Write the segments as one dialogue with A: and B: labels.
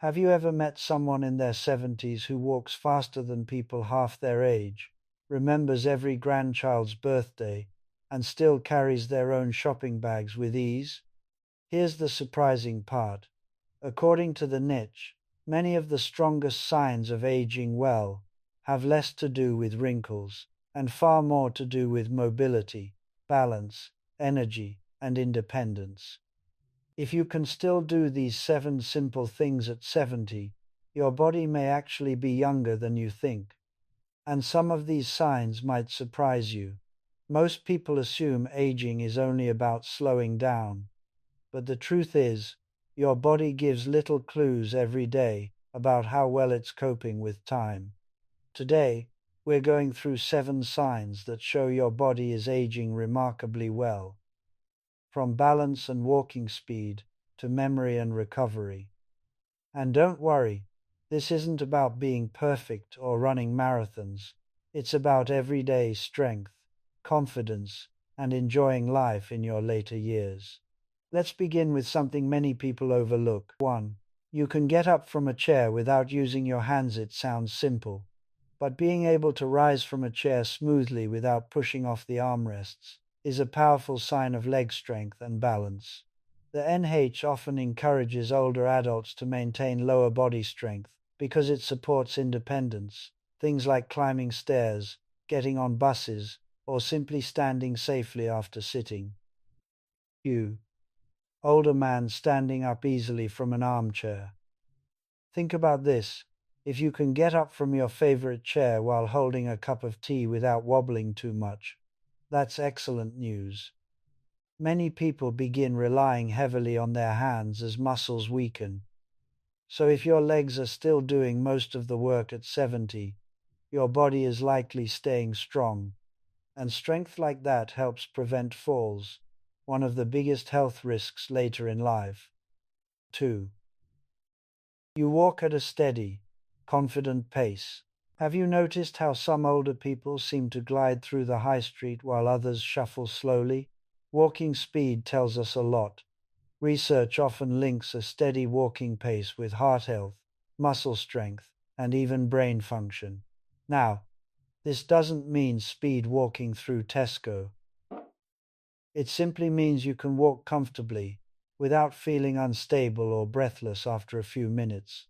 A: Have you ever met someone in their 70s who walks faster than people half their age, remembers every grandchild's birthday, and still carries their own shopping bags with ease? Here's the surprising part. According to the niche, many of the strongest signs of aging well have less to do with wrinkles and far more to do with mobility, balance, energy, and independence. If you can still do these 7 simple things at 70, your body may actually be younger than you think. And some of these signs might surprise you. Most people assume aging is only about slowing down, but the truth is, your body gives little clues every day about how well it's coping with time. Today, we're going through 7 signs that show your body is aging remarkably well, from balance and walking speed to memory and recovery. And don't worry, this isn't about being perfect or running marathons. It's about everyday strength, confidence, and enjoying life in your later years. Let's begin with something many people overlook. 1. You can get up from a chair without using your hands. It sounds simple, but being able to rise from a chair smoothly without pushing off the armrests is a powerful sign of leg strength and balance. The NH often encourages older adults to maintain lower body strength because it supports independence, things like climbing stairs, getting on buses, or simply standing safely after sitting. Q. Older man standing up easily from an armchair. Think about this. If you can get up from your favorite chair while holding a cup of tea without wobbling too much, that's excellent news. Many people begin relying heavily on their hands as muscles weaken. So if your legs are still doing most of the work at 70, your body is likely staying strong. And strength like that helps prevent falls, one of the biggest health risks later in life. 2. You walk at a steady, confident pace. Have you noticed how some older people seem to glide through the high street while others shuffle slowly? Walking speed tells us a lot. Research often links a steady walking pace with heart health, muscle strength, and even brain function. Now, this doesn't mean speed walking through Tesco. It simply means you can walk comfortably, without feeling unstable or breathless after a few minutes.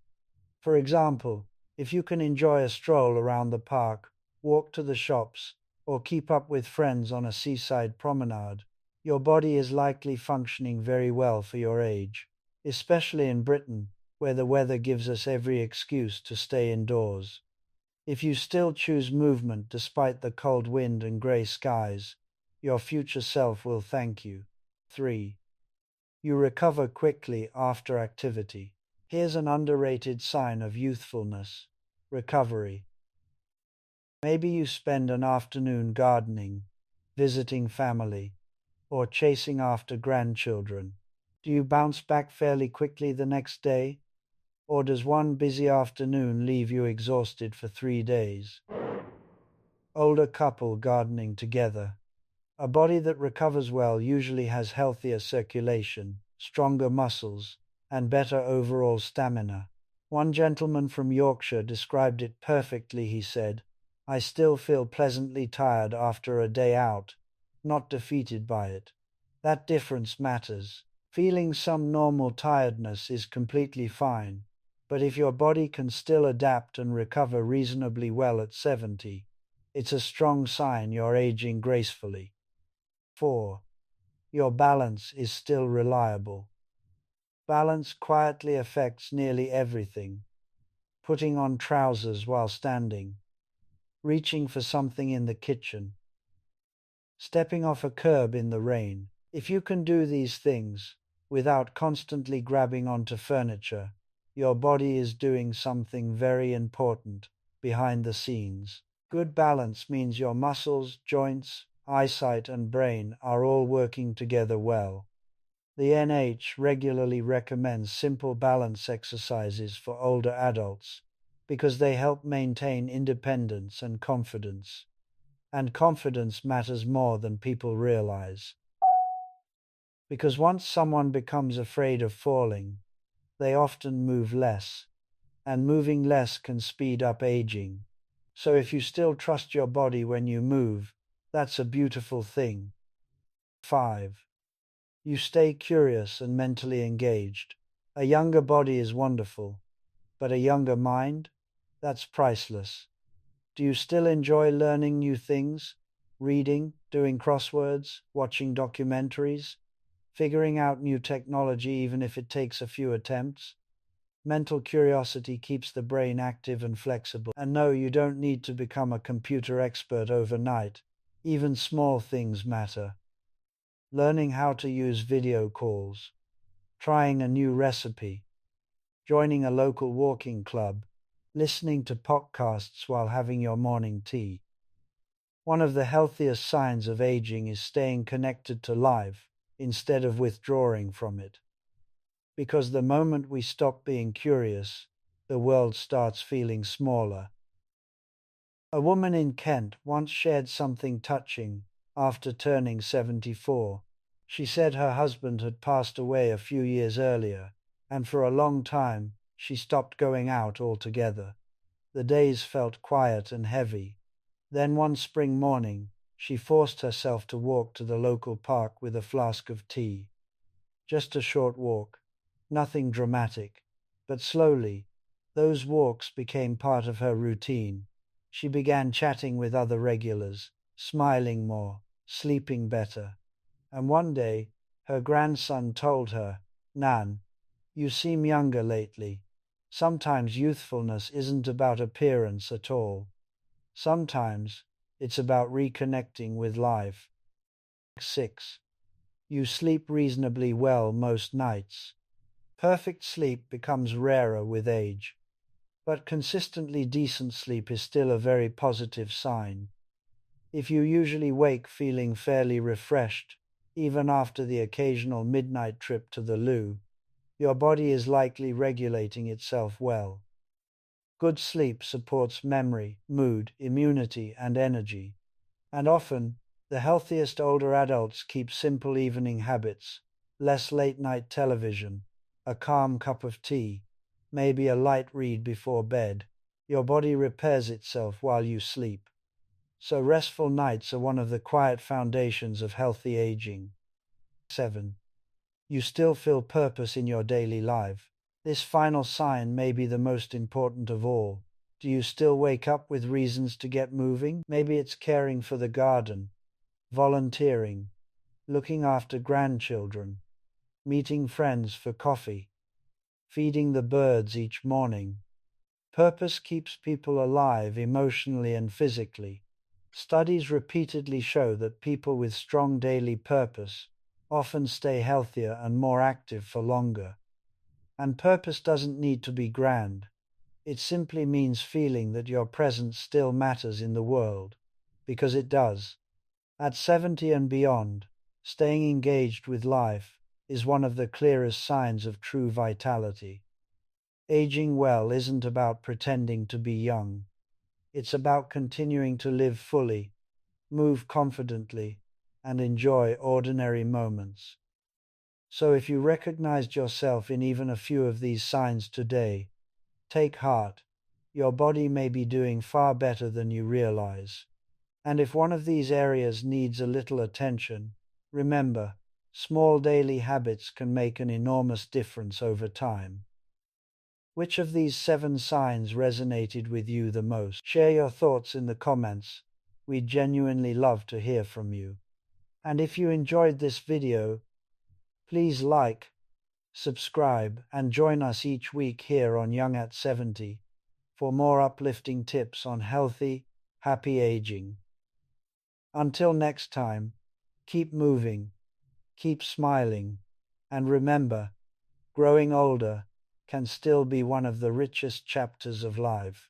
A: For example, if you can enjoy a stroll around the park, walk to the shops, or keep up with friends on a seaside promenade, your body is likely functioning very well for your age, especially in Britain, where the weather gives us every excuse to stay indoors. If you still choose movement despite the cold wind and grey skies, your future self will thank you. 3. You recover quickly after activity. Here's an underrated sign of youthfulness: recovery. Maybe you spend an afternoon gardening, visiting family, or chasing after grandchildren. Do you bounce back fairly quickly the next day? Or does one busy afternoon leave you exhausted for 3 days? Older couple gardening together. A body that recovers well usually has healthier circulation, stronger muscles, and better overall stamina. One gentleman from Yorkshire described it perfectly. He said, "I still feel pleasantly tired after a day out, not defeated by it. That difference matters. Feeling some normal tiredness is completely fine, but if your body can still adapt and recover reasonably well at 70, it's a strong sign you're aging gracefully. 4. Your balance is still reliable. Balance quietly affects nearly everything. Putting on trousers while standing, reaching for something in the kitchen, stepping off a curb in the rain. If you can do these things without constantly grabbing onto furniture, your body is doing something very important behind the scenes. Good balance means your muscles, joints, eyesight, and brain are all working together well. The NH regularly recommends simple balance exercises for older adults because they help maintain independence and confidence. And confidence matters more than people realize. Because once someone becomes afraid of falling, they often move less, and moving less can speed up aging. So if you still trust your body when you move, that's a beautiful thing. 5. You stay curious and mentally engaged. A younger body is wonderful, but a younger mind? That's priceless. Do you still enjoy learning new things? Reading, doing crosswords, watching documentaries, figuring out new technology even if it takes a few attempts? Mental curiosity keeps the brain active and flexible. And no, you don't need to become a computer expert overnight. Even small things matter. Learning how to use video calls, trying a new recipe, joining a local walking club, listening to podcasts while having your morning tea. One of the healthiest signs of aging is staying connected to life instead of withdrawing from it. Because the moment we stop being curious, the world starts feeling smaller. A woman in Kent once shared something touching after turning 74. She said her husband had passed away a few years earlier, and for a long time she stopped going out altogether. The days felt quiet and heavy. Then one spring morning, she forced herself to walk to the local park with a flask of tea. Just a short walk, nothing dramatic, but slowly, those walks became part of her routine. She began chatting with other regulars, smiling more, sleeping better. And one day, her grandson told her, "Nan, you seem younger lately. Sometimes youthfulness isn't about appearance at all. Sometimes it's about reconnecting with life." 6. You sleep reasonably well most nights. Perfect sleep becomes rarer with age, but consistently decent sleep is still a very positive sign. If you usually wake feeling fairly refreshed, even after the occasional midnight trip to the loo, your body is likely regulating itself well. Good sleep supports memory, mood, immunity, and energy. And often, the healthiest older adults keep simple evening habits, less late night television, a calm cup of tea, maybe a light read before bed. Your body repairs itself while you sleep. So restful nights are one of the quiet foundations of healthy aging. 7. You still feel purpose in your daily life. This final sign may be the most important of all. Do you still wake up with reasons to get moving? Maybe it's caring for the garden, volunteering, looking after grandchildren, meeting friends for coffee, feeding the birds each morning. Purpose keeps people alive emotionally and physically. Studies repeatedly show that people with strong daily purpose often stay healthier and more active for longer. And purpose doesn't need to be grand. It simply means feeling that your presence still matters in the world, because it does. At 70 and beyond, staying engaged with life is one of the clearest signs of true vitality. Aging well isn't about pretending to be young. It's about continuing to live fully, move confidently, and enjoy ordinary moments. So if you recognized yourself in even a few of these signs today, take heart. Your body may be doing far better than you realize. And if one of these areas needs a little attention, remember, small daily habits can make an enormous difference over time. Which of these 7 signs resonated with you the most? Share your thoughts in the comments. We'd genuinely love to hear from you. And if you enjoyed this video, please like, subscribe, and join us each week here on Young at 70 for more uplifting tips on healthy, happy aging. Until next time, keep moving, keep smiling, and remember, growing older can still be one of the richest chapters of life.